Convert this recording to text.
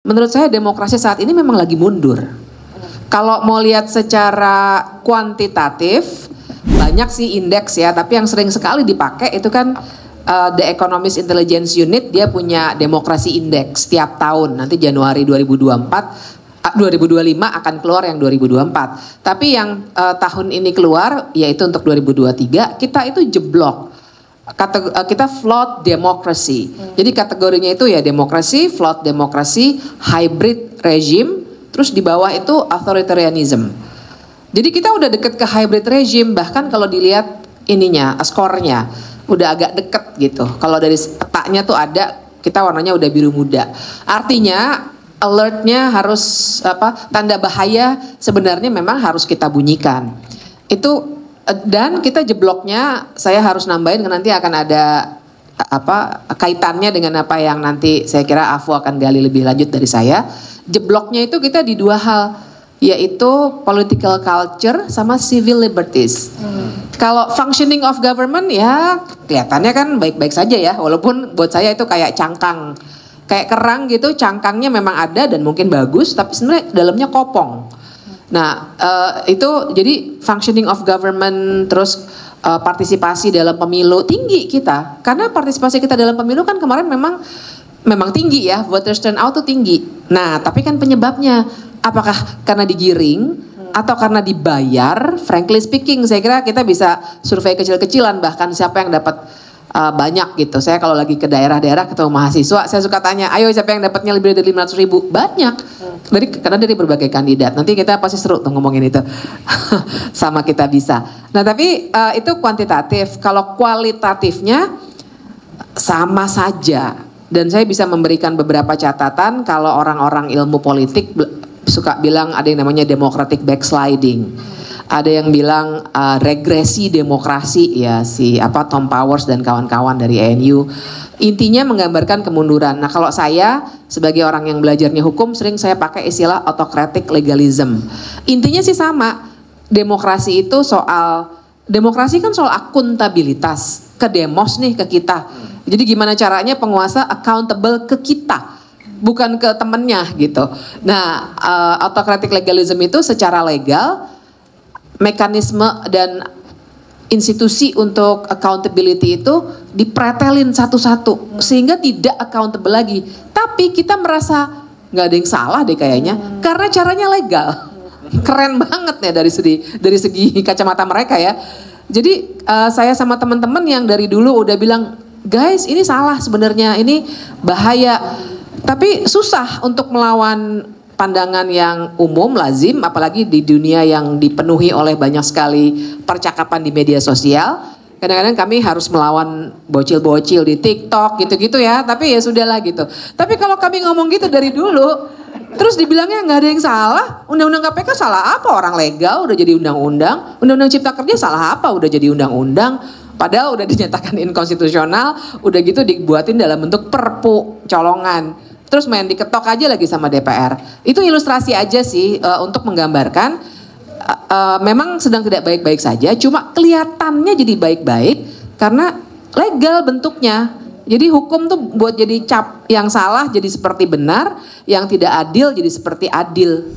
Menurut saya demokrasi saat ini memang lagi mundur. Kalau mau lihat secara kuantitatif, banyak sih indeks ya, tapi yang sering sekali dipakai itu kan The Economist Intelligence Unit, dia punya demokrasi indeks setiap tahun. Nanti Januari 2025 akan keluar yang 2024. Tapi yang tahun ini keluar yaitu untuk 2023, kita itu jeblok. Kita flawed democracy. Jadi kategorinya itu ya demokrasi, flawed democracy, hybrid regime, terus di bawah itu authoritarianism. Jadi kita udah deket ke hybrid regime, bahkan kalau dilihat ininya, skornya udah agak deket gitu. Kalau dari petanya tuh ada, kita warnanya udah biru muda. Artinya alertnya harus tanda bahaya sebenarnya memang harus kita bunyikan. Itu. Dan kita jebloknya, saya harus nambahin nanti akan ada kaitannya dengan apa yang nanti saya kira Afu akan gali lebih lanjut dari saya. Jebloknya itu kita di dua hal, yaitu political culture sama civil liberties. Kalau functioning of government ya kelihatannya kan baik-baik saja ya, walaupun buat saya itu kayak cangkang, kayak kerang gitu, cangkangnya memang ada dan mungkin bagus, tapi sebenarnya dalamnya kopong. Nah itu jadi functioning of government, terus partisipasi dalam pemilu tinggi kita, karena partisipasi kita dalam pemilu kan kemarin memang tinggi ya, voters turnout tuh tinggi. Nah tapi kan penyebabnya apakah karena digiring atau karena dibayar? Frankly speaking saya kira kita bisa survei kecil-kecilan bahkan siapa yang dapat banyak gitu. Saya kalau lagi ke daerah-daerah ketemu mahasiswa, saya suka tanya, ayo siapa yang dapatnya lebih dari 500.000? Banyak. Karena dari berbagai kandidat. Nanti kita pasti seru tuh ngomongin itu. Sama kita bisa. Nah tapi itu kuantitatif. Kalau kualitatifnya sama saja. Dan saya bisa memberikan beberapa catatan kalau orang-orang ilmu politik suka bilang ada yang namanya democratic backsliding. Ada yang bilang regresi demokrasi ya, si Tom Powers dan kawan-kawan dari ANU. Intinya menggambarkan kemunduran. Nah kalau saya sebagai orang yang belajarnya hukum sering saya pakai istilah autocratic legalism. Intinya sih sama. Demokrasi itu demokrasi kan soal akuntabilitas, ke demos nih ke kita. Jadi gimana caranya penguasa accountable ke kita, bukan ke temennya gitu. Nah autocratic legalism itu secara legal mekanisme dan institusi untuk accountability itu dipretelin satu-satu sehingga tidak accountable lagi. Tapi kita merasa nggak ada yang salah deh kayaknya karena caranya legal. Keren banget ya dari segi kacamata mereka ya. Jadi saya sama teman-teman yang dari dulu udah bilang, guys ini salah sebenarnya, ini bahaya. Tapi susah untuk melawan pandangan yang umum, lazim, apalagi di dunia yang dipenuhi oleh banyak sekali percakapan di media sosial. Kadang-kadang kami harus melawan bocil-bocil di TikTok gitu-gitu ya, tapi ya sudahlah gitu. Tapi kalau kami ngomong gitu dari dulu, terus dibilangnya nggak ada yang salah, undang-undang KPK salah apa? Orang legal udah jadi undang-undang, undang-undang Cipta Kerja salah apa? Udah jadi undang-undang, padahal udah dinyatakan inkonstitusional, udah gitu dibuatin dalam bentuk perpu colongan. Terus main diketok aja lagi sama DPR. Itu ilustrasi aja sih untuk menggambarkan memang sedang tidak baik-baik saja. Cuma kelihatannya jadi baik-baik karena legal bentuknya. Jadi hukum tuh buat jadi cap yang salah jadi seperti benar, yang tidak adil jadi seperti adil.